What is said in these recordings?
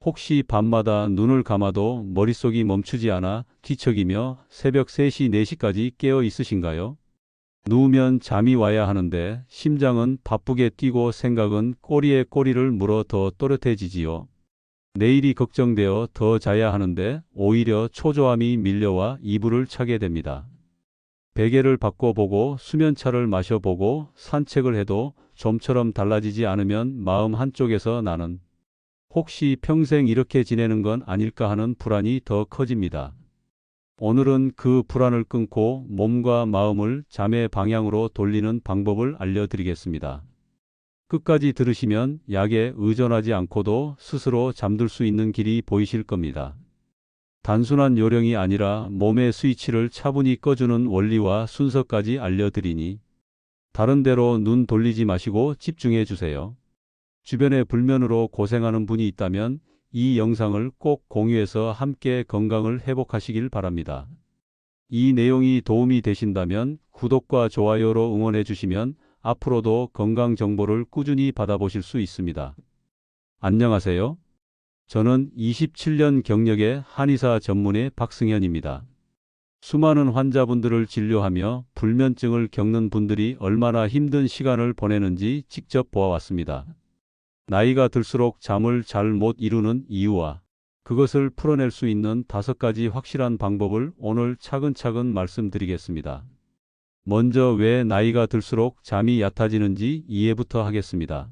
혹시 밤마다 눈을 감아도 머릿속이 멈추지 않아 뒤척이며 새벽 3시, 4시까지 깨어 있으신가요? 누우면 잠이 와야 하는데 심장은 바쁘게 뛰고 생각은 꼬리에 꼬리를 물어 더 또렷해지지요. 내일이 걱정되어 더 자야 하는데 오히려 초조함이 밀려와 이불을 차게 됩니다. 베개를 바꿔보고 수면차를 마셔보고 산책을 해도 좀처럼 달라지지 않으면 마음 한쪽에서 나는 혹시 평생 이렇게 지내는 건 아닐까 하는 불안이 더 커집니다. 오늘은 그 불안을 끊고 몸과 마음을 잠의 방향으로 돌리는 방법을 알려드리겠습니다. 끝까지 들으시면 약에 의존하지 않고도 스스로 잠들 수 있는 길이 보이실 겁니다. 단순한 요령이 아니라 몸의 스위치를 차분히 꺼주는 원리와 순서까지 알려드리니 다른 데로 눈 돌리지 마시고 집중해 주세요. 주변에 불면으로 고생하는 분이 있다면 이 영상을 꼭 공유해서 함께 건강을 회복하시길 바랍니다. 이 내용이 도움이 되신다면 구독과 좋아요로 응원해 주시면 앞으로도 건강 정보를 꾸준히 받아보실 수 있습니다. 안녕하세요. 저는 27년 경력의 한의사 전문의 박승현입니다. 수많은 환자분들을 진료하며 불면증을 겪는 분들이 얼마나 힘든 시간을 보내는지 직접 보아왔습니다. 나이가 들수록 잠을 잘 못 이루는 이유와 그것을 풀어낼 수 있는 5가지 확실한 방법을 오늘 차근차근 말씀드리겠습니다. 먼저 왜 나이가 들수록 잠이 얕아지는지 이해부터 하겠습니다.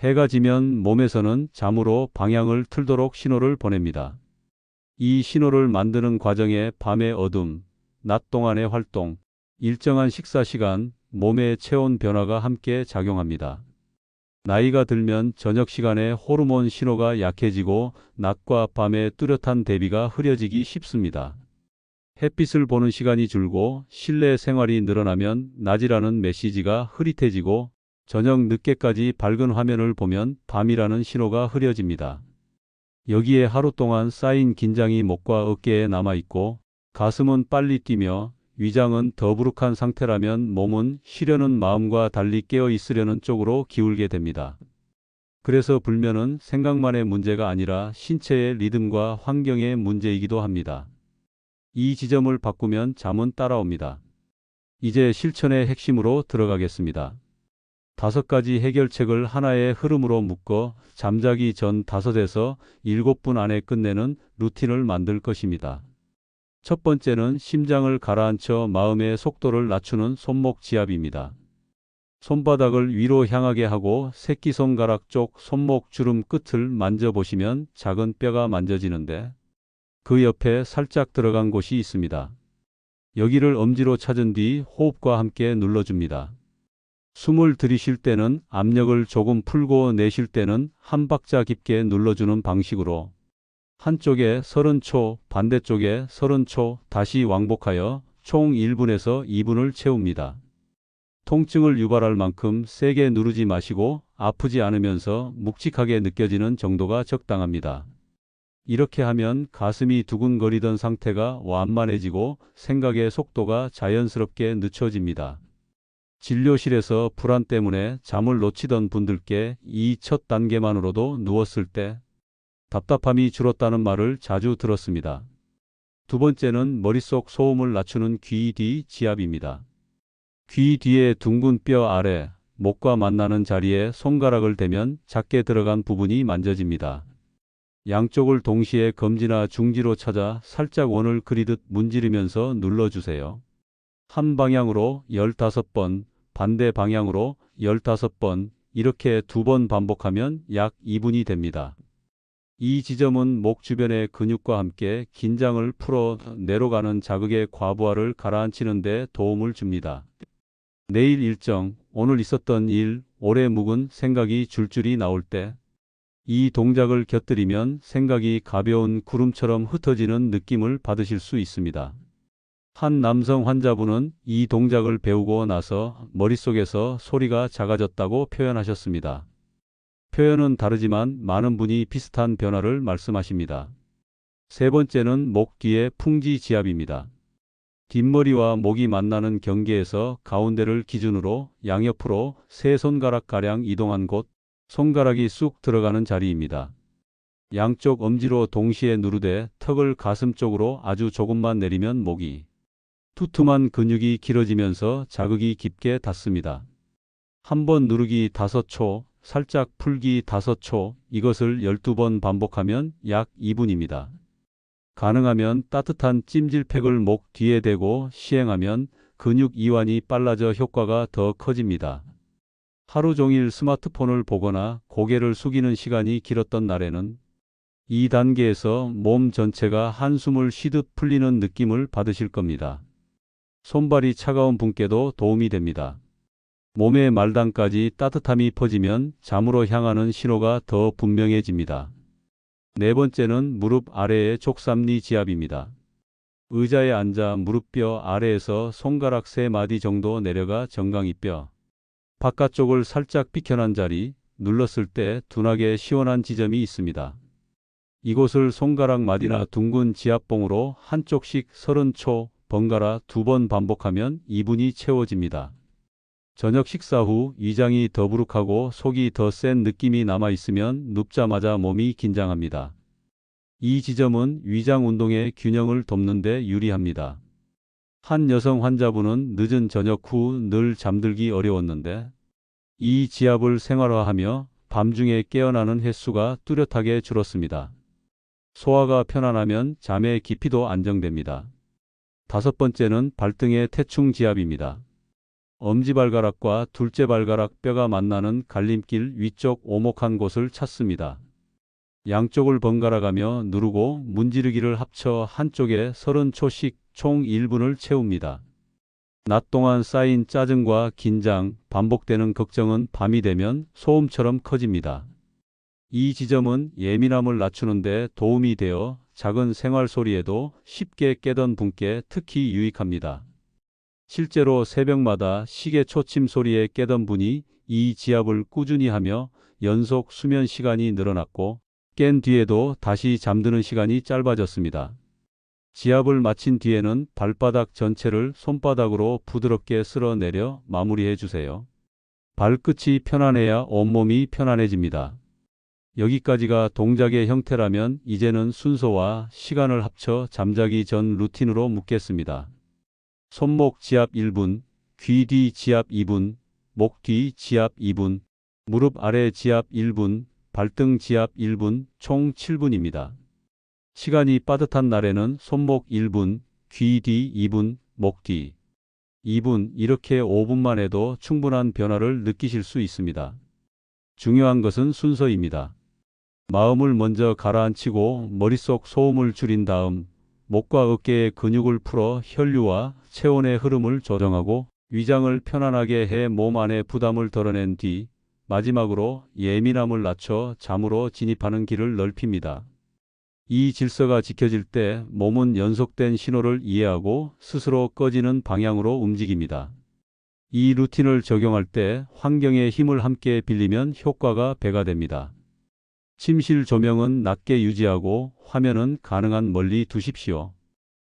해가 지면 몸에서는 잠으로 방향을 틀도록 신호를 보냅니다. 이 신호를 만드는 과정에 밤의 어둠, 낮 동안의 활동, 일정한 식사 시간, 몸의 체온 변화가 함께 작용합니다. 나이가 들면 저녁 시간에 호르몬 신호가 약해지고 낮과 밤의 뚜렷한 대비가 흐려지기 쉽습니다. 햇빛을 보는 시간이 줄고 실내 생활이 늘어나면 낮이라는 메시지가 흐릿해지고 저녁 늦게까지 밝은 화면을 보면 밤이라는 신호가 흐려집니다. 여기에 하루 동안 쌓인 긴장이 목과 어깨에 남아있고 가슴은 빨리 뛰며 위장은 더부룩한 상태라면 몸은 쉬려는 마음과 달리 깨어 있으려는 쪽으로 기울게 됩니다. 그래서 불면은 생각만의 문제가 아니라 신체의 리듬과 환경의 문제이기도 합니다. 이 지점을 바꾸면 잠은 따라옵니다. 이제 실천의 핵심으로 들어가겠습니다. 5가지 해결책을 하나의 흐름으로 묶어 잠자기 전 5에서 7분 안에 끝내는 루틴을 만들 것입니다. 첫 번째는 심장을 가라앉혀 마음의 속도를 낮추는 손목 지압입니다. 손바닥을 위로 향하게 하고 새끼손가락 쪽 손목 주름 끝을 만져보시면 작은 뼈가 만져지는데 그 옆에 살짝 들어간 곳이 있습니다. 여기를 엄지로 찾은 뒤 호흡과 함께 눌러줍니다. 숨을 들이쉴 때는 압력을 조금 풀고 내쉴 때는 한 박자 깊게 눌러주는 방식으로 한쪽에 30초, 반대쪽에 30초 다시 왕복하여 총 1분에서 2분을 채웁니다. 통증을 유발할 만큼 세게 누르지 마시고 아프지 않으면서 묵직하게 느껴지는 정도가 적당합니다. 이렇게 하면 가슴이 두근거리던 상태가 완만해지고 생각의 속도가 자연스럽게 늦춰집니다. 진료실에서 불안 때문에 잠을 놓치던 분들께 이 첫 단계만으로도 누웠을 때 답답함이 줄었다는 말을 자주 들었습니다. 두 번째는 머릿속 소음을 낮추는 귀 뒤 지압입니다. 귀 뒤의 둥근 뼈 아래, 목과 만나는 자리에 손가락을 대면 작게 들어간 부분이 만져집니다. 양쪽을 동시에 검지나 중지로 찾아 살짝 원을 그리듯 문지르면서 눌러주세요. 한 방향으로 15번, 반대 방향으로 15번, 이렇게 2번 반복하면 약 2분이 됩니다. 이 지점은 목 주변의 근육과 함께 긴장을 풀어 내려가는 자극의 과부하를 가라앉히는 데 도움을 줍니다. 내일 일정, 오늘 있었던 일, 오래 묵은 생각이 줄줄이 나올 때 이 동작을 곁들이면 생각이 가벼운 구름처럼 흩어지는 느낌을 받으실 수 있습니다. 한 남성 환자분은 이 동작을 배우고 나서 머릿속에서 소리가 작아졌다고 표현하셨습니다. 표현은 다르지만 많은 분이 비슷한 변화를 말씀하십니다. 세 번째는 목 뒤의 풍지 지압입니다. 뒷머리와 목이 만나는 경계에서 가운데를 기준으로 양옆으로 세 손가락가량 이동한 곳, 손가락이 쑥 들어가는 자리입니다. 양쪽 엄지로 동시에 누르되 턱을 가슴 쪽으로 아주 조금만 내리면 목이 두툼한 근육이 길어지면서 자극이 깊게 닿습니다. 한번 누르기 5초, 살짝 풀기 5초, 이것을 12번 반복하면 약 2분입니다. 가능하면 따뜻한 찜질팩을 목 뒤에 대고 시행하면 근육 이완이 빨라져 효과가 더 커집니다. 하루 종일 스마트폰을 보거나 고개를 숙이는 시간이 길었던 날에는 이 단계에서 몸 전체가 한숨을 쉬듯 풀리는 느낌을 받으실 겁니다. 손발이 차가운 분께도 도움이 됩니다. 몸의 말단까지 따뜻함이 퍼지면 잠으로 향하는 신호가 더 분명해집니다. 네 번째는 무릎 아래의 족삼리 지압입니다. 의자에 앉아 무릎뼈 아래에서 손가락 3마디 정도 내려가 정강이뼈 바깥쪽을 살짝 비켜난 자리, 눌렀을 때 둔하게 시원한 지점이 있습니다. 이곳을 손가락 마디나 둥근 지압봉으로 한쪽씩 30초 번갈아 2번 반복하면 2분이 채워집니다. 저녁 식사 후 위장이 더부룩하고 속이 더 센 느낌이 남아있으면 눕자마자 몸이 긴장합니다. 이 지점은 위장 운동의 균형을 돕는 데 유리합니다. 한 여성 환자분은 늦은 저녁 후 늘 잠들기 어려웠는데 이 지압을 생활화하며 밤중에 깨어나는 횟수가 뚜렷하게 줄었습니다. 소화가 편안하면 잠의 깊이도 안정됩니다. 5번째는 발등의 태충 지압입니다. 엄지발가락과 둘째 발가락 뼈가 만나는 갈림길 위쪽 오목한 곳을 찾습니다. 양쪽을 번갈아 가며 누르고 문지르기를 합쳐 한쪽에 30초씩 총 1분을 채웁니다. 낮 동안 쌓인 짜증과 긴장, 반복되는 걱정은 밤이 되면 소음처럼 커집니다. 이 지점은 예민함을 낮추는 데 도움이 되어 작은 생활 소리에도 쉽게 깨던 분께 특히 유익합니다. 실제로 새벽마다 시계 초침 소리에 깨던 분이 이 지압을 꾸준히 하며 연속 수면 시간이 늘어났고 깬 뒤에도 다시 잠드는 시간이 짧아졌습니다. 지압을 마친 뒤에는 발바닥 전체를 손바닥으로 부드럽게 쓸어내려 마무리해 주세요. 발끝이 편안해야 온몸이 편안해집니다. 여기까지가 동작의 형태라면 이제는 순서와 시간을 합쳐 잠자기 전 루틴으로 묻겠습니다. 손목 지압 1분, 귀 뒤 지압 2분, 목 뒤 지압 2분, 무릎 아래 지압 1분, 발등 지압 1분, 총 7분입니다. 시간이 빠듯한 날에는 손목 1분, 귀 뒤 2분, 목 뒤 2분, 이렇게 5분만 해도 충분한 변화를 느끼실 수 있습니다. 중요한 것은 순서입니다. 마음을 먼저 가라앉히고 머릿속 소음을 줄인 다음 목과 어깨의 근육을 풀어 혈류와 체온의 흐름을 조정하고 위장을 편안하게 해 몸 안의 부담을 덜어낸 뒤 마지막으로 예민함을 낮춰 잠으로 진입하는 길을 넓힙니다. 이 질서가 지켜질 때 몸은 연속된 신호를 이해하고 스스로 꺼지는 방향으로 움직입니다. 이 루틴을 적용할 때 환경의 힘을 함께 빌리면 효과가 배가 됩니다. 침실 조명은 낮게 유지하고 화면은 가능한 멀리 두십시오.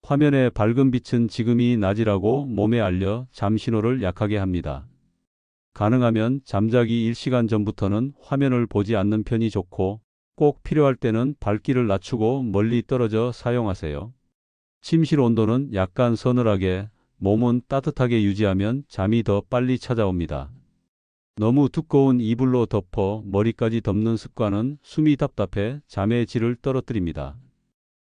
화면의 밝은 빛은 지금이 낮이라고 몸에 알려 잠 신호를 약하게 합니다. 가능하면 잠자기 1시간 전부터는 화면을 보지 않는 편이 좋고 꼭 필요할 때는 밝기를 낮추고 멀리 떨어져 사용하세요. 침실 온도는 약간 서늘하게, 몸은 따뜻하게 유지하면 잠이 더 빨리 찾아옵니다. 너무 두꺼운 이불로 덮어 머리까지 덮는 습관은 숨이 답답해 잠의 질을 떨어뜨립니다.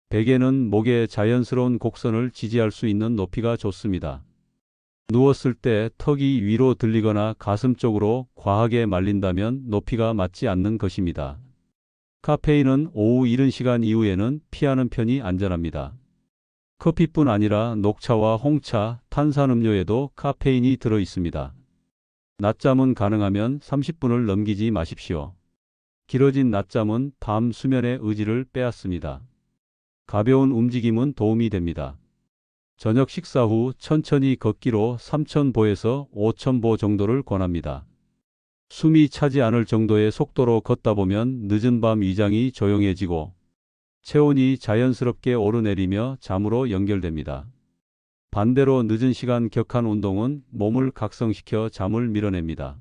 베개는 목의 자연스러운 곡선을 지지할 수 있는 높이가 좋습니다. 누웠을 때 턱이 위로 들리거나 가슴 쪽으로 과하게 말린다면 높이가 맞지 않는 것입니다. 카페인은 오후 이른 시간 이후에는 피하는 편이 안전합니다. 커피뿐 아니라 녹차와 홍차, 탄산음료에도 카페인이 들어 있습니다. 낮잠은 가능하면 30분을 넘기지 마십시오. 길어진 낮잠은 밤 수면의 의지를 빼앗습니다. 가벼운 움직임은 도움이 됩니다. 저녁 식사 후 천천히 걷기로 3,000보에서 5,000보 정도를 권합니다. 숨이 차지 않을 정도의 속도로 걷다 보면 늦은 밤 위장이 조용해지고 체온이 자연스럽게 오르내리며 잠으로 연결됩니다. 반대로 늦은 시간 격한 운동은 몸을 각성시켜 잠을 밀어냅니다.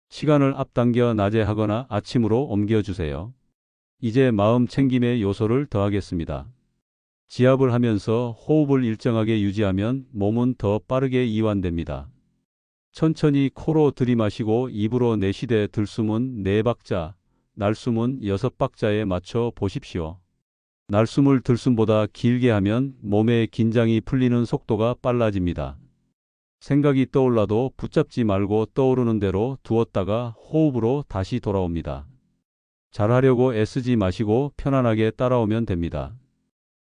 시간을 앞당겨 낮에 하거나 아침으로 옮겨주세요. 이제 마음 챙김의 요소를 더하겠습니다. 지압을 하면서 호흡을 일정하게 유지하면 몸은 더 빠르게 이완됩니다. 천천히 코로 들이마시고 입으로 내쉬되 들숨은 4박자, 날숨은 6박자에 맞춰 보십시오. 날숨을 들숨보다 길게 하면 몸의 긴장이 풀리는 속도가 빨라집니다. 생각이 떠올라도 붙잡지 말고 떠오르는 대로 두었다가 호흡으로 다시 돌아옵니다. 잘하려고 애쓰지 마시고 편안하게 따라오면 됩니다.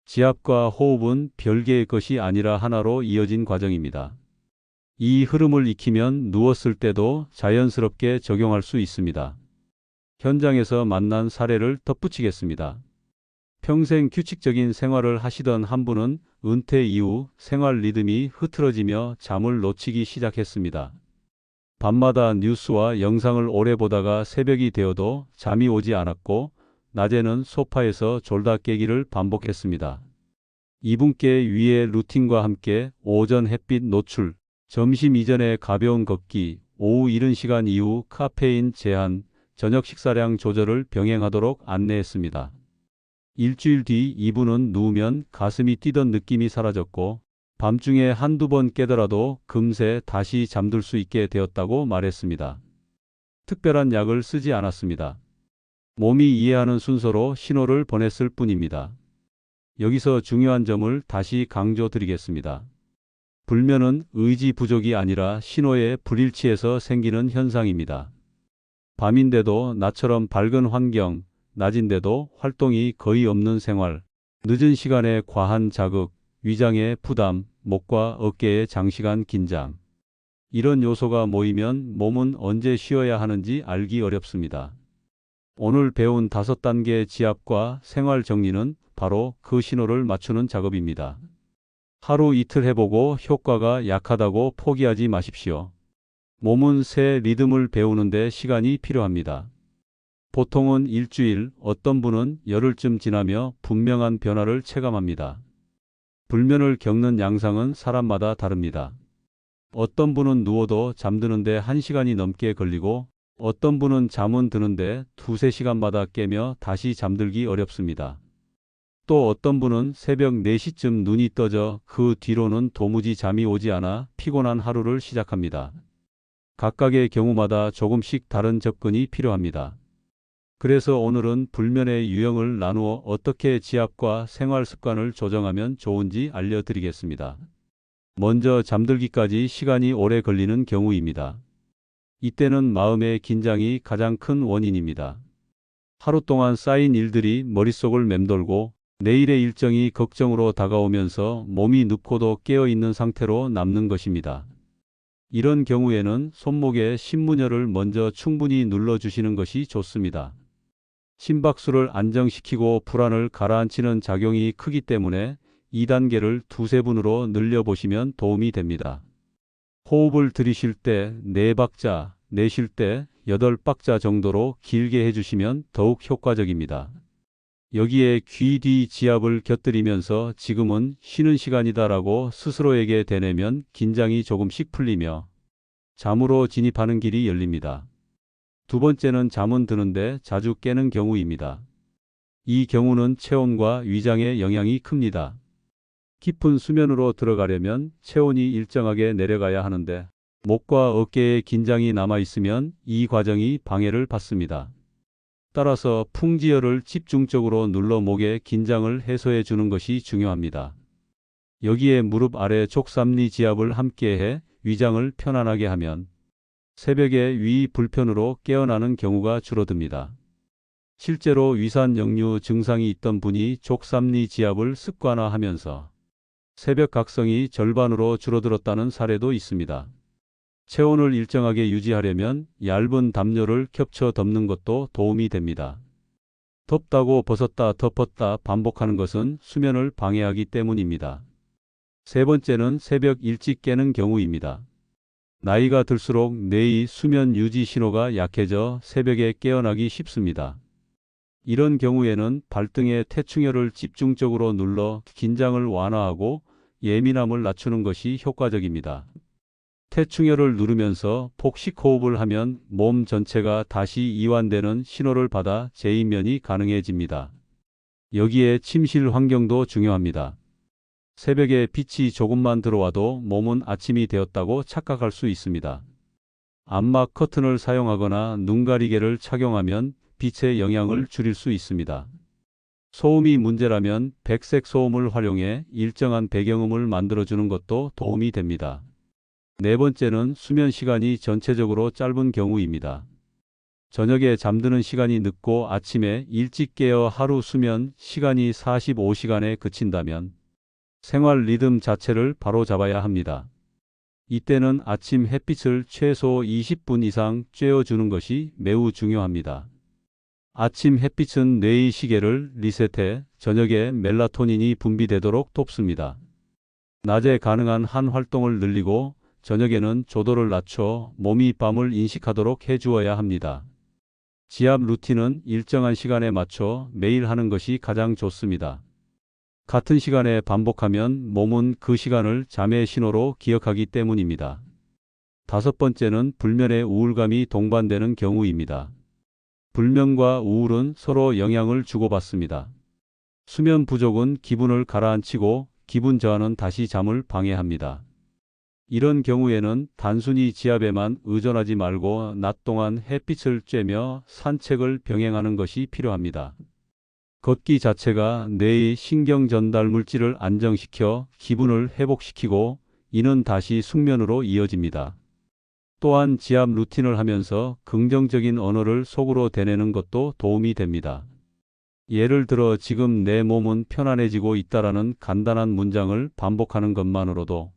지압과 호흡은 별개의 것이 아니라 하나로 이어진 과정입니다. 이 흐름을 익히면 누웠을 때도 자연스럽게 적용할 수 있습니다. 현장에서 만난 사례를 덧붙이겠습니다. 평생 규칙적인 생활을 하시던 한 분은 은퇴 이후 생활 리듬이 흐트러지며 잠을 놓치기 시작했습니다. 밤마다 뉴스와 영상을 오래 보다가 새벽이 되어도 잠이 오지 않았고 낮에는 소파에서 졸다 깨기를 반복했습니다. 이분께 위의 루틴과 함께 오전 햇빛 노출, 점심 이전에 가벼운 걷기, 오후 이른 시간 이후 카페인 제한, 저녁 식사량 조절을 병행하도록 안내했습니다. 일주일 뒤 이분은 누우면 가슴이 뛰던 느낌이 사라졌고 밤중에 한두 번 깨더라도 금세 다시 잠들 수 있게 되었다고 말했습니다. 특별한 약을 쓰지 않았습니다. 몸이 이해하는 순서로 신호를 보냈을 뿐입니다. 여기서 중요한 점을 다시 강조드리겠습니다. 불면은 의지 부족이 아니라 신호의 불일치에서 생기는 현상입니다. 밤인데도 나처럼 밝은 환경, 낮인데도 활동이 거의 없는 생활, 늦은 시간에 과한 자극, 위장의 부담, 목과 어깨의 장시간 긴장. 이런 요소가 모이면 몸은 언제 쉬어야 하는지 알기 어렵습니다. 오늘 배운 5단계 지압과 생활 정리는 바로 그 신호를 맞추는 작업입니다. 하루 이틀 해보고 효과가 약하다고 포기하지 마십시오. 몸은 새 리듬을 배우는데 시간이 필요합니다. 보통은 일주일, 어떤 분은 열흘쯤 지나며 분명한 변화를 체감합니다. 불면을 겪는 양상은 사람마다 다릅니다. 어떤 분은 누워도 잠드는데 1시간이 넘게 걸리고 어떤 분은 잠은 드는데 2~3시간마다 깨며 다시 잠들기 어렵습니다. 또 어떤 분은 새벽 4시쯤 눈이 떠져 그 뒤로는 도무지 잠이 오지 않아 피곤한 하루를 시작합니다. 각각의 경우마다 조금씩 다른 접근이 필요합니다. 그래서 오늘은 불면의 유형을 나누어 어떻게 지압과 생활 습관을 조정하면 좋은지 알려드리겠습니다. 먼저 잠들기까지 시간이 오래 걸리는 경우입니다. 이때는 마음의 긴장이 가장 큰 원인입니다. 하루 동안 쌓인 일들이 머릿속을 맴돌고 내일의 일정이 걱정으로 다가오면서 몸이 눕고도 깨어있는 상태로 남는 것입니다. 이런 경우에는 손목에 심문열을 먼저 충분히 눌러주시는 것이 좋습니다. 심박수를 안정시키고 불안을 가라앉히는 작용이 크기 때문에 2단계를 2~3분으로 늘려보시면 도움이 됩니다. 호흡을 들이쉴 때 4박자, 내쉴 때 8박자 정도로 길게 해주시면 더욱 효과적입니다. 여기에 귀 뒤 지압을 곁들이면서 지금은 쉬는 시간이다라고 스스로에게 되뇌면 긴장이 조금씩 풀리며 잠으로 진입하는 길이 열립니다. 두 번째는 잠은 드는데 자주 깨는 경우입니다. 이 경우는 체온과 위장에 영향이 큽니다. 깊은 수면으로 들어가려면 체온이 일정하게 내려가야 하는데 목과 어깨에 긴장이 남아 있으면 이 과정이 방해를 받습니다. 따라서 풍지혈을 집중적으로 눌러 목의 긴장을 해소해 주는 것이 중요합니다. 여기에 무릎 아래 족삼리 지압을 함께해 위장을 편안하게 하면 새벽에 위 불편으로 깨어나는 경우가 줄어듭니다. 실제로 위산 역류 증상이 있던 분이 족삼리 지압을 습관화하면서 새벽 각성이 절반으로 줄어들었다는 사례도 있습니다. 체온을 일정하게 유지하려면 얇은 담요를 겹쳐 덮는 것도 도움이 됩니다. 덮다고 벗었다 덮었다 반복하는 것은 수면을 방해하기 때문입니다. 세 번째는 새벽 일찍 깨는 경우입니다. 나이가 들수록 뇌의 수면 유지 신호가 약해져 새벽에 깨어나기 쉽습니다. 이런 경우에는 발등에 태충혈을 집중적으로 눌러 긴장을 완화하고 예민함을 낮추는 것이 효과적입니다. 태충혈을 누르면서 폭식 호흡을 하면 몸 전체가 다시 이완되는 신호를 받아 재입면이 가능해집니다. 여기에 침실 환경도 중요합니다. 새벽에 빛이 조금만 들어와도 몸은 아침이 되었다고 착각할 수 있습니다. 암막 커튼을 사용하거나 눈가리개를 착용하면 빛의 영향을 줄일 수 있습니다. 소음이 문제라면 백색 소음을 활용해 일정한 배경음을 만들어주는 것도 도움이 됩니다. 네 번째는 수면 시간이 전체적으로 짧은 경우입니다. 저녁에 잠드는 시간이 늦고 아침에 일찍 깨어 하루 수면 시간이 45시간에 그친다면 생활 리듬 자체를 바로잡아야 합니다. 이때는 아침 햇빛을 최소 20분 이상 쬐어주는 것이 매우 중요합니다. 아침 햇빛은 뇌의 시계를 리셋해 저녁에 멜라토닌이 분비되도록 돕습니다. 낮에 가능한 한 활동을 늘리고 저녁에는 조도를 낮춰 몸이 밤을 인식하도록 해주어야 합니다. 지압 루틴은 일정한 시간에 맞춰 매일 하는 것이 가장 좋습니다. 같은 시간에 반복하면 몸은 그 시간을 잠의 신호로 기억하기 때문입니다. 다섯 번째는 불면에 우울감이 동반되는 경우입니다. 불면과 우울은 서로 영향을 주고받습니다. 수면 부족은 기분을 가라앉히고 기분 저하는 다시 잠을 방해합니다. 이런 경우에는 단순히 지압에만 의존하지 말고 낮 동안 햇빛을 쬐며 산책을 병행하는 것이 필요합니다. 걷기 자체가 뇌의 신경 전달 물질을 안정시켜 기분을 회복시키고 이는 다시 숙면으로 이어집니다. 또한 지압 루틴을 하면서 긍정적인 언어를 속으로 되뇌는 것도 도움이 됩니다. 예를 들어 지금 내 몸은 편안해지고 있다라는 간단한 문장을 반복하는 것만으로도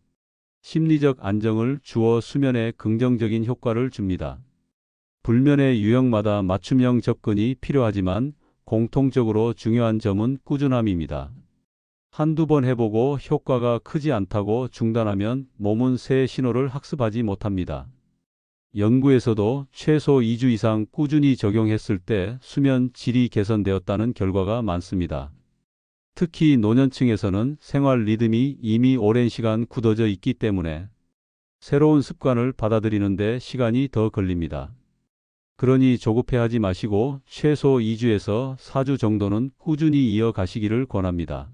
심리적 안정을 주어 수면에 긍정적인 효과를 줍니다. 불면의 유형마다 맞춤형 접근이 필요하지만 공통적으로 중요한 점은 꾸준함입니다. 한두 번 해보고 효과가 크지 않다고 중단하면 몸은 새 신호를 학습하지 못합니다. 연구에서도 최소 2주 이상 꾸준히 적용했을 때 수면 질이 개선되었다는 결과가 많습니다. 특히 노년층에서는 생활 리듬이 이미 오랜 시간 굳어져 있기 때문에 새로운 습관을 받아들이는 데 시간이 더 걸립니다. 그러니 조급해하지 마시고 최소 2주에서 4주 정도는 꾸준히 이어가시기를 권합니다.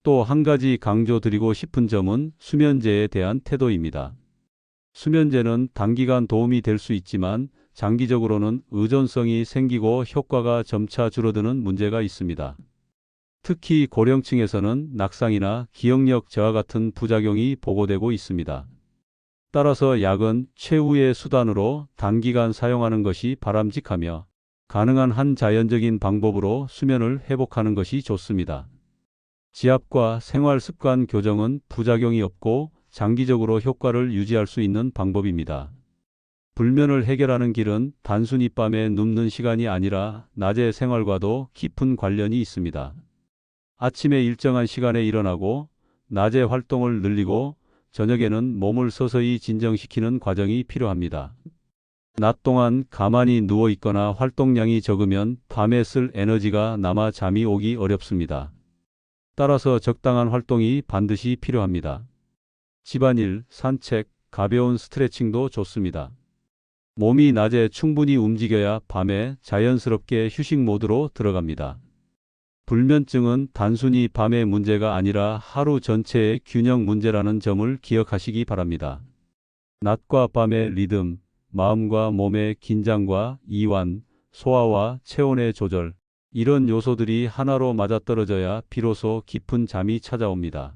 또 한 가지 강조드리고 싶은 점은 수면제에 대한 태도입니다. 수면제는 단기간 도움이 될 수 있지만 장기적으로는 의존성이 생기고 효과가 점차 줄어드는 문제가 있습니다. 특히 고령층에서는 낙상이나 기억력 저하 같은 부작용이 보고되고 있습니다. 따라서 약은 최후의 수단으로 단기간 사용하는 것이 바람직하며 가능한 한 자연적인 방법으로 수면을 회복하는 것이 좋습니다. 지압과 생활 습관 교정은 부작용이 없고 장기적으로 효과를 유지할 수 있는 방법입니다. 불면을 해결하는 길은 단순히 밤에 눕는 시간이 아니라 낮의 생활과도 깊은 관련이 있습니다. 아침에 일정한 시간에 일어나고 낮에 활동을 늘리고 저녁에는 몸을 서서히 진정시키는 과정이 필요합니다. 낮 동안 가만히 누워 있거나 활동량이 적으면 밤에 쓸 에너지가 남아 잠이 오기 어렵습니다. 따라서 적당한 활동이 반드시 필요합니다. 집안일, 산책, 가벼운 스트레칭도 좋습니다. 몸이 낮에 충분히 움직여야 밤에 자연스럽게 휴식 모드로 들어갑니다. 불면증은 단순히 밤의 문제가 아니라 하루 전체의 균형 문제라는 점을 기억하시기 바랍니다. 낮과 밤의 리듬, 마음과 몸의 긴장과 이완, 소화와 체온의 조절, 이런 요소들이 하나로 맞아떨어져야 비로소 깊은 잠이 찾아옵니다.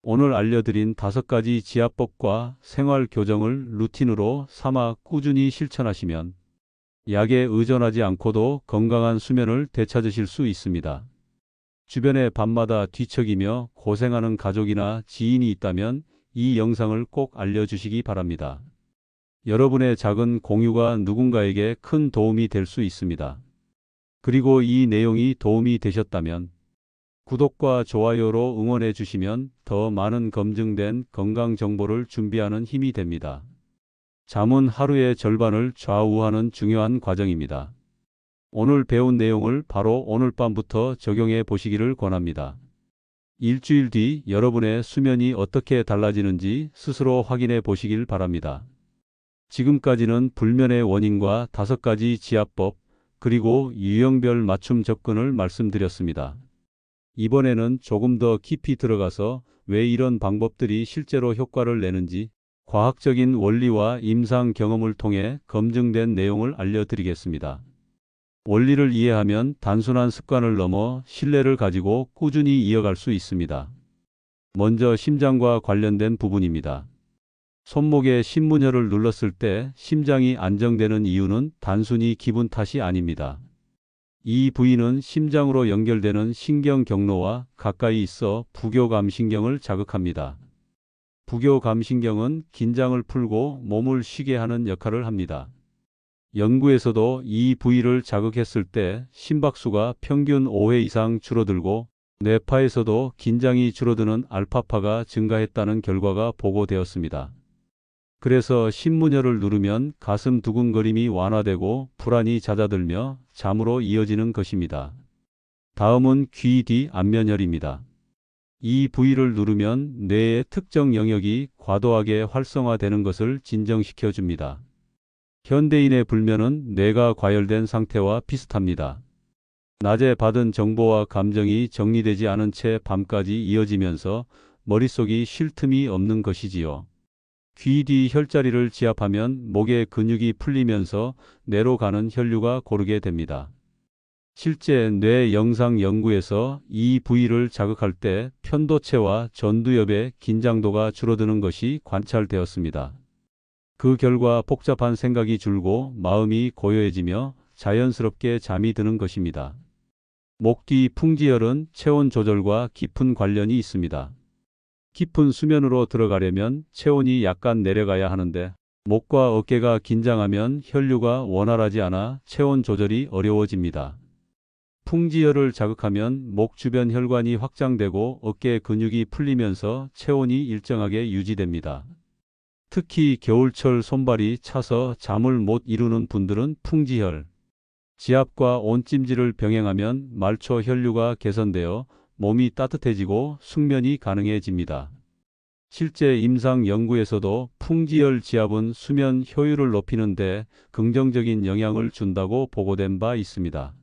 오늘 알려드린 5가지 지압법과 생활 교정을 루틴으로 삼아 꾸준히 실천하시면 약에 의존하지 않고도 건강한 수면을 되찾으실 수 있습니다. 주변에 밤마다 뒤척이며 고생하는 가족이나 지인이 있다면 이 영상을 꼭 알려주시기 바랍니다. 여러분의 작은 공유가 누군가에게 큰 도움이 될 수 있습니다. 그리고 이 내용이 도움이 되셨다면 구독과 좋아요로 응원해 주시면 더 많은 검증된 건강 정보를 준비하는 힘이 됩니다. 잠은 하루의 절반을 좌우하는 중요한 과정입니다. 오늘 배운 내용을 바로 오늘 밤부터 적용해 보시기를 권합니다. 일주일 뒤 여러분의 수면이 어떻게 달라지는지 스스로 확인해 보시길 바랍니다. 지금까지는 불면의 원인과 5가지 지압법, 그리고 유형별 맞춤 접근을 말씀드렸습니다. 이번에는 조금 더 깊이 들어가서 왜 이런 방법들이 실제로 효과를 내는지 과학적인 원리와 임상 경험을 통해 검증된 내용을 알려드리겠습니다. 원리를 이해하면 단순한 습관을 넘어 신뢰를 가지고 꾸준히 이어갈 수 있습니다. 먼저 심장과 관련된 부분입니다. 손목에 심문혈을 눌렀을 때 심장이 안정되는 이유는 단순히 기분 탓이 아닙니다. 이 부위는 심장으로 연결되는 신경 경로와 가까이 있어 부교감신경을 자극합니다. 부교감신경은 긴장을 풀고 몸을 쉬게 하는 역할을 합니다. 연구에서도 이 부위를 자극했을 때 심박수가 평균 5회 이상 줄어들고 뇌파에서도 긴장이 줄어드는 알파파가 증가했다는 결과가 보고되었습니다. 그래서 심문혈을 누르면 가슴 두근거림이 완화되고 불안이 잦아들며 잠으로 이어지는 것입니다. 다음은 귀 뒤 안면혈입니다. 이 부위를 누르면 뇌의 특정 영역이 과도하게 활성화되는 것을 진정시켜 줍니다. 현대인의 불면은 뇌가 과열된 상태와 비슷합니다. 낮에 받은 정보와 감정이 정리되지 않은 채 밤까지 이어지면서 머릿속이 쉴 틈이 없는 것이지요. 귀 뒤 혈자리를 지압하면 목의 근육이 풀리면서 뇌로 가는 혈류가 고르게 됩니다. 실제 뇌 영상 연구에서 이 부위를 자극할 때 편도체와 전두엽의 긴장도가 줄어드는 것이 관찰되었습니다. 그 결과 복잡한 생각이 줄고 마음이 고요해지며 자연스럽게 잠이 드는 것입니다. 목 뒤 풍지혈은 체온 조절과 깊은 관련이 있습니다. 깊은 수면으로 들어가려면 체온이 약간 내려가야 하는데 목과 어깨가 긴장하면 혈류가 원활하지 않아 체온 조절이 어려워집니다. 풍지혈을 자극하면 목 주변 혈관이 확장되고 어깨 근육이 풀리면서 체온이 일정하게 유지됩니다. 특히 겨울철 손발이 차서 잠을 못 이루는 분들은 풍지혈, 지압과 온찜질을 병행하면 말초 혈류가 개선되어 몸이 따뜻해지고 숙면이 가능해집니다. 실제 임상 연구에서도 풍지혈 지압은 수면 효율을 높이는 데 긍정적인 영향을 준다고 보고된 바 있습니다.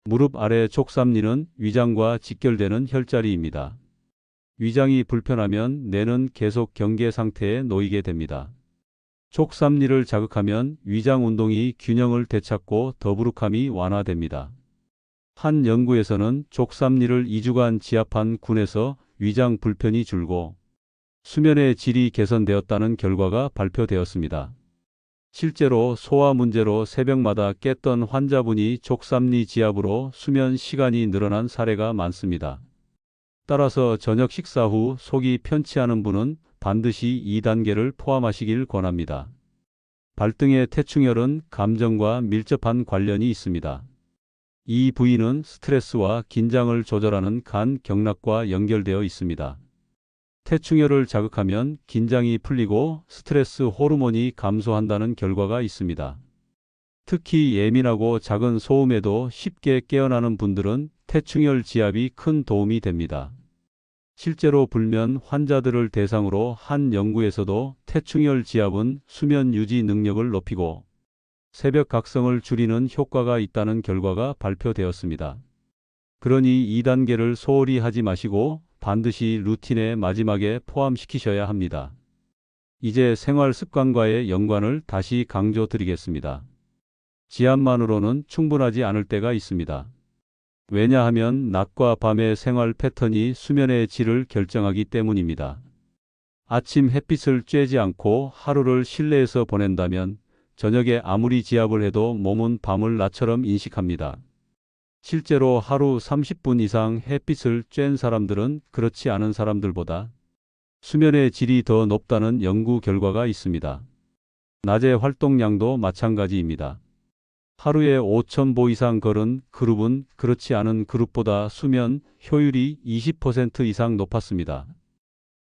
무릎 아래 족삼리는 위장과 직결되는 혈자리입니다. 위장이 불편하면 뇌는 계속 경계 상태에 놓이게 됩니다. 족삼리를 자극하면 위장 운동이 균형을 되찾고 더부룩함이 완화됩니다. 한 연구에서는 족삼리를 2주간 지압한 군에서 위장 불편이 줄고 수면의 질이 개선되었다는 결과가 발표되었습니다. 실제로 소화 문제로 새벽마다 깼던 환자분이 족삼리 지압으로 수면 시간이 늘어난 사례가 많습니다. 따라서 저녁 식사 후 속이 편치 않은 분은 반드시 2단계를 포함하시길 권합니다. 발등의 태충혈은 감정과 밀접한 관련이 있습니다. 이 부위는 스트레스와 긴장을 조절하는 간 경락과 연결되어 있습니다. 태충혈을 자극하면 긴장이 풀리고 스트레스 호르몬이 감소한다는 결과가 있습니다. 특히 예민하고 작은 소음에도 쉽게 깨어나는 분들은 태충혈 지압이 큰 도움이 됩니다. 실제로 불면 환자들을 대상으로 한 연구에서도 태충혈 지압은 수면 유지 능력을 높이고 새벽 각성을 줄이는 효과가 있다는 결과가 발표되었습니다. 그러니 2단계를 소홀히 하지 마시고 반드시 루틴의 마지막에 포함시키셔야 합니다. 이제 생활 습관과의 연관을 다시 강조드리겠습니다. 지압만으로는 충분하지 않을 때가 있습니다. 왜냐하면 낮과 밤의 생활 패턴이 수면의 질을 결정하기 때문입니다. 아침 햇빛을 쬐지 않고 하루를 실내에서 보낸다면 저녁에 아무리 지압을 해도 몸은 밤을 낮처럼 인식합니다. 실제로 하루 30분 이상 햇빛을 쬐는 사람들은 그렇지 않은 사람들보다 수면의 질이 더 높다는 연구 결과가 있습니다. 낮의 활동량도 마찬가지입니다. 하루에 5,000보 이상 걸은 그룹은 그렇지 않은 그룹보다 수면 효율이 20% 이상 높았습니다.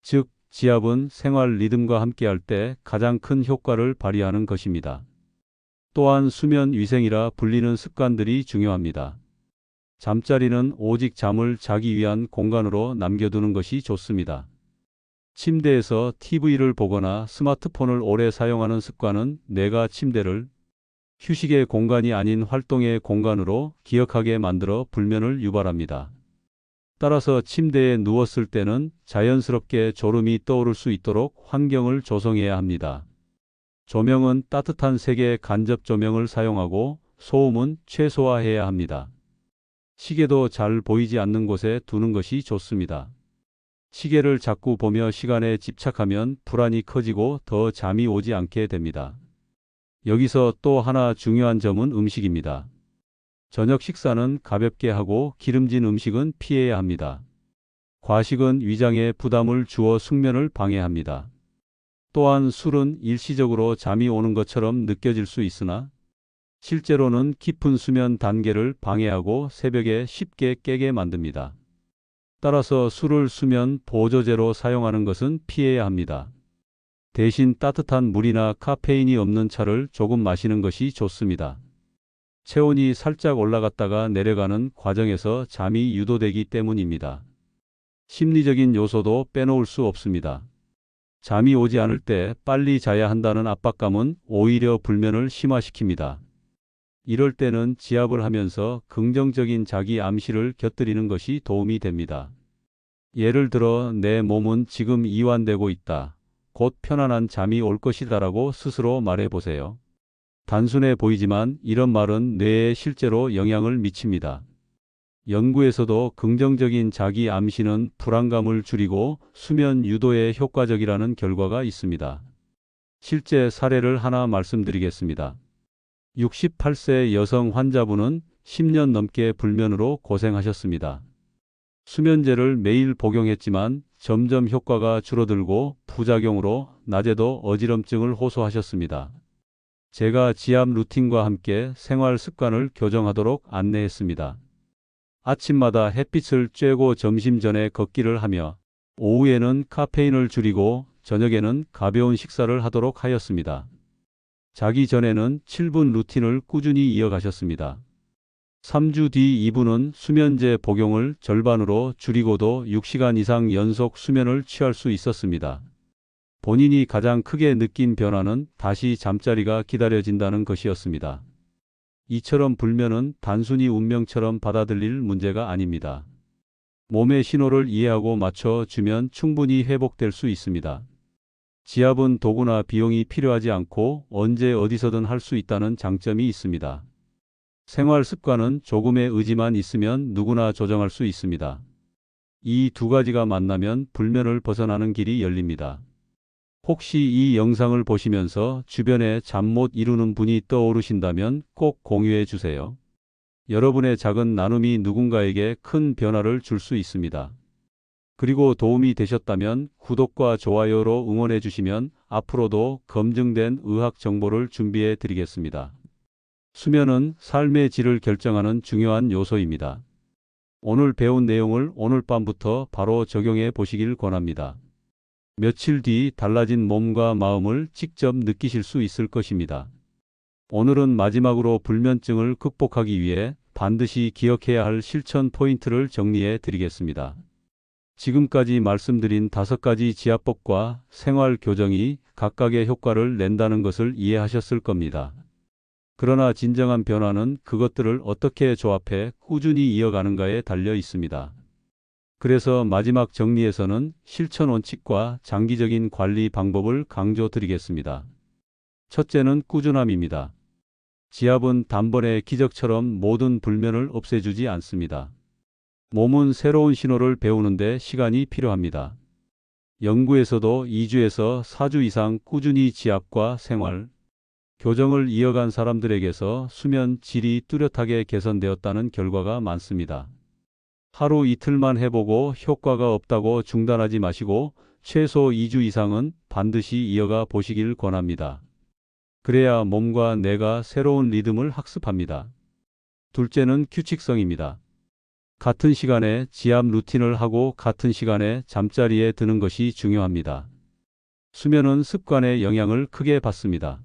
즉, 지압은 생활 리듬과 함께할 때 가장 큰 효과를 발휘하는 것입니다. 또한 수면 위생이라 불리는 습관들이 중요합니다. 잠자리는 오직 잠을 자기 위한 공간으로 남겨두는 것이 좋습니다. 침대에서 TV를 보거나 스마트폰을 오래 사용하는 습관은 뇌가 침대를 휴식의 공간이 아닌 활동의 공간으로 기억하게 만들어 불면을 유발합니다. 따라서 침대에 누웠을 때는 자연스럽게 졸음이 떠오를 수 있도록 환경을 조성해야 합니다. 조명은 따뜻한 색의 간접 조명을 사용하고 소음은 최소화해야 합니다. 시계도 잘 보이지 않는 곳에 두는 것이 좋습니다. 시계를 자꾸 보며 시간에 집착하면 불안이 커지고 더 잠이 오지 않게 됩니다. 여기서 또 하나 중요한 점은 음식입니다. 저녁 식사는 가볍게 하고 기름진 음식은 피해야 합니다. 과식은 위장에 부담을 주어 숙면을 방해합니다. 또한 술은 일시적으로 잠이 오는 것처럼 느껴질 수 있으나 실제로는 깊은 수면 단계를 방해하고 새벽에 쉽게 깨게 만듭니다. 따라서 술을 수면 보조제로 사용하는 것은 피해야 합니다. 대신 따뜻한 물이나 카페인이 없는 차를 조금 마시는 것이 좋습니다. 체온이 살짝 올라갔다가 내려가는 과정에서 잠이 유도되기 때문입니다. 심리적인 요소도 빼놓을 수 없습니다. 잠이 오지 않을 때 빨리 자야 한다는 압박감은 오히려 불면을 심화시킵니다. 이럴 때는 지압을 하면서 긍정적인 자기 암시를 곁들이는 것이 도움이 됩니다. 예를 들어 내 몸은 지금 이완되고 있다. 곧 편안한 잠이 올 것이다라고 스스로 말해보세요. 단순해 보이지만 이런 말은 뇌에 실제로 영향을 미칩니다. 연구에서도 긍정적인 자기 암시는 불안감을 줄이고 수면 유도에 효과적이라는 결과가 있습니다. 실제 사례를 하나 말씀드리겠습니다. 68세 여성 환자분은 10년 넘게 불면으로 고생하셨습니다. 수면제를 매일 복용했지만 점점 효과가 줄어들고 부작용으로 낮에도 어지럼증을 호소하셨습니다. 제가 지압 루틴과 함께 생활 습관을 교정하도록 안내했습니다. 아침마다 햇빛을 쬐고 점심 전에 걷기를 하며 오후에는 카페인을 줄이고 저녁에는 가벼운 식사를 하도록 하였습니다. 자기 전에는 7분 루틴을 꾸준히 이어가셨습니다. 3주 뒤 이분은 수면제 복용을 절반으로 줄이고도 6시간 이상 연속 수면을 취할 수 있었습니다. 본인이 가장 크게 느낀 변화는 다시 잠자리가 기다려진다는 것이었습니다. 이처럼 불면은 단순히 운명처럼 받아들일 문제가 아닙니다. 몸의 신호를 이해하고 맞춰주면 충분히 회복될 수 있습니다. 지압은 도구나 비용이 필요하지 않고 언제 어디서든 할 수 있다는 장점이 있습니다. 생활 습관은 조금의 의지만 있으면 누구나 조정할 수 있습니다. 이 두 가지가 만나면 불면을 벗어나는 길이 열립니다. 혹시 이 영상을 보시면서 주변에 잠 못 이루는 분이 떠오르신다면 꼭 공유해 주세요. 여러분의 작은 나눔이 누군가에게 큰 변화를 줄 수 있습니다. 그리고 도움이 되셨다면 구독과 좋아요로 응원해 주시면 앞으로도 검증된 의학 정보를 준비해 드리겠습니다. 수면은 삶의 질을 결정하는 중요한 요소입니다. 오늘 배운 내용을 오늘 밤부터 바로 적용해 보시길 권합니다. 며칠 뒤 달라진 몸과 마음을 직접 느끼실 수 있을 것입니다. 오늘은 마지막으로 불면증을 극복하기 위해 반드시 기억해야 할 실천 포인트를 정리해 드리겠습니다. 지금까지 말씀드린 5가지 지압법과 생활 교정이 각각의 효과를 낸다는 것을 이해하셨을 겁니다. 그러나 진정한 변화는 그것들을 어떻게 조합해 꾸준히 이어가는가에 달려 있습니다. 그래서 마지막 정리에서는 실천 원칙과 장기적인 관리 방법을 강조드리겠습니다. 첫째는 꾸준함입니다. 지압은 단번에 기적처럼 모든 불면을 없애주지 않습니다. 몸은 새로운 신호를 배우는데 시간이 필요합니다. 연구에서도 2주에서 4주 이상 꾸준히 지압과 생활, 교정을 이어간 사람들에게서 수면 질이 뚜렷하게 개선되었다는 결과가 많습니다. 하루 이틀만 해보고 효과가 없다고 중단하지 마시고 최소 2주 이상은 반드시 이어가 보시길 권합니다. 그래야 몸과 뇌가 새로운 리듬을 학습합니다. 둘째는 규칙성입니다. 같은 시간에 지압 루틴을 하고 같은 시간에 잠자리에 드는 것이 중요합니다. 수면은 습관의 영향을 크게 받습니다.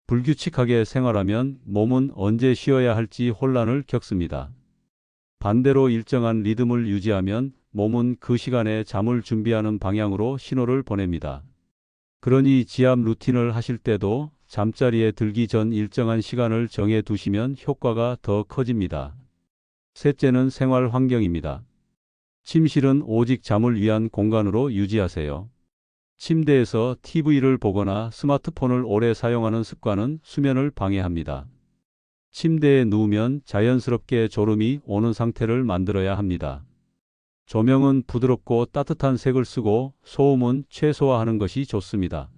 불규칙하게 생활하면 몸은 언제 쉬어야 할지 혼란을 겪습니다. 반대로 일정한 리듬을 유지하면 몸은 그 시간에 잠을 준비하는 방향으로 신호를 보냅니다. 그러니 지압 루틴을 하실 때도 잠자리에 들기 전 일정한 시간을 정해 두시면 효과가 더 커집니다. 셋째는 생활 환경입니다. 침실은 오직 잠을 위한 공간으로 유지하세요. 침대에서 TV를 보거나 스마트폰을 오래 사용하는 습관은 수면을 방해합니다. 침대에 누우면 자연스럽게 졸음이 오는 상태를 만들어야 합니다. 조명은 부드럽고 따뜻한 색을 쓰고 소음은 최소화하는 것이 좋습니다.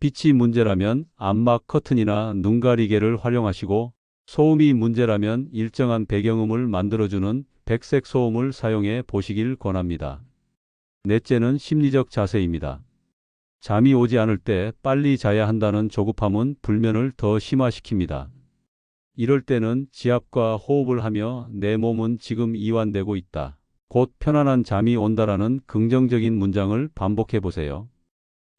빛이 문제라면 암막 커튼이나 눈가리개를 활용하시고, 소음이 문제라면 일정한 배경음을 만들어주는 백색 소음을 사용해 보시길 권합니다. 넷째는 심리적 자세입니다. 잠이 오지 않을 때 빨리 자야 한다는 조급함은 불면을 더 심화시킵니다. 이럴 때는 지압과 호흡을 하며 내 몸은 지금 이완되고 있다, 곧 편안한 잠이 온다라는 긍정적인 문장을 반복해 보세요.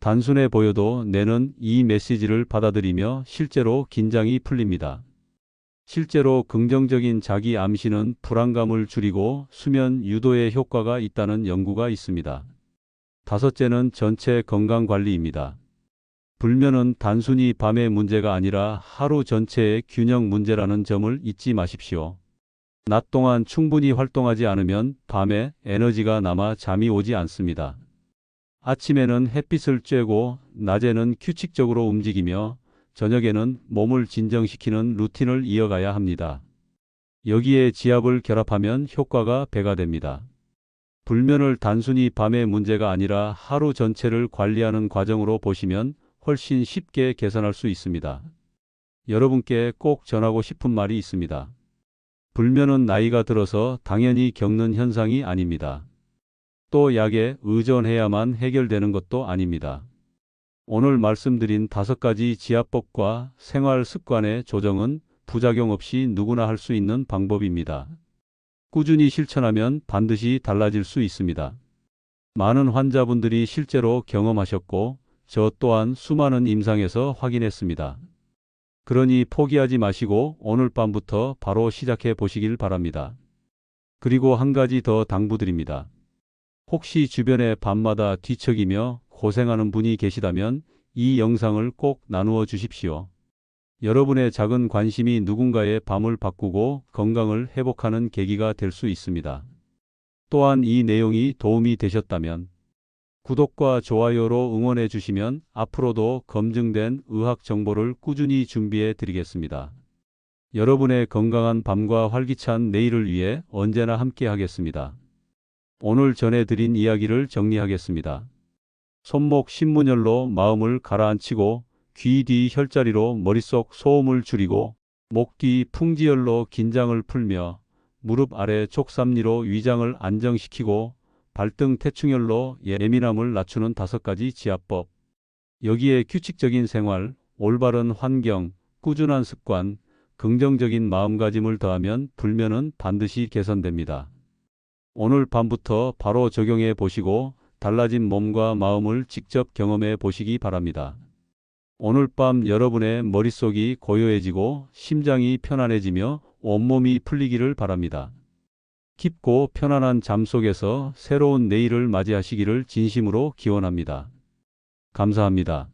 단순해 보여도 뇌는 이 메시지를 받아들이며 실제로 긴장이 풀립니다. 실제로 긍정적인 자기 암시는 불안감을 줄이고 수면 유도에 효과가 있다는 연구가 있습니다. 다섯째는 전체 건강 관리입니다. 불면은 단순히 밤의 문제가 아니라 하루 전체의 균형 문제라는 점을 잊지 마십시오. 낮 동안 충분히 활동하지 않으면 밤에 에너지가 남아 잠이 오지 않습니다. 아침에는 햇빛을 쬐고 낮에는 규칙적으로 움직이며 저녁에는 몸을 진정시키는 루틴을 이어가야 합니다. 여기에 지압을 결합하면 효과가 배가 됩니다. 불면을 단순히 밤의 문제가 아니라 하루 전체를 관리하는 과정으로 보시면 훨씬 쉽게 개선할 수 있습니다. 여러분께 꼭 전하고 싶은 말이 있습니다. 불면은 나이가 들어서 당연히 겪는 현상이 아닙니다. 또 약에 의존해야만 해결되는 것도 아닙니다. 오늘 말씀드린 5가지 지압법과 생활 습관의 조정은 부작용 없이 누구나 할 수 있는 방법입니다. 꾸준히 실천하면 반드시 달라질 수 있습니다. 많은 환자분들이 실제로 경험하셨고, 저 또한 수많은 임상에서 확인했습니다. 그러니 포기하지 마시고 오늘 밤부터 바로 시작해 보시길 바랍니다. 그리고 한 가지 더 당부드립니다. 혹시 주변에 밤마다 뒤척이며 고생하는 분이 계시다면 이 영상을 꼭 나누어 주십시오. 여러분의 작은 관심이 누군가의 밤을 바꾸고 건강을 회복하는 계기가 될 수 있습니다. 또한 이 내용이 도움이 되셨다면 구독과 좋아요로 응원해 주시면 앞으로도 검증된 의학 정보를 꾸준히 준비해 드리겠습니다. 여러분의 건강한 밤과 활기찬 내일을 위해 언제나 함께 하겠습니다. 오늘 전해드린 이야기를 정리하겠습니다. 손목 신문열로 마음을 가라앉히고, 귀 뒤 혈자리로 머릿속 소음을 줄이고, 목 뒤 풍지열로 긴장을 풀며, 무릎 아래 촉삼리로 위장을 안정시키고, 발등 태충열로 예민함을 낮추는 5가지 지압법. 여기에 규칙적인 생활, 올바른 환경, 꾸준한 습관, 긍정적인 마음가짐을 더하면 불면은 반드시 개선됩니다. 오늘 밤부터 바로 적용해 보시고 달라진 몸과 마음을 직접 경험해 보시기 바랍니다. 오늘 밤 여러분의 머릿속이 고요해지고 심장이 편안해지며 온몸이 풀리기를 바랍니다. 깊고 편안한 잠 속에서 새로운 내일을 맞이하시기를 진심으로 기원합니다. 감사합니다.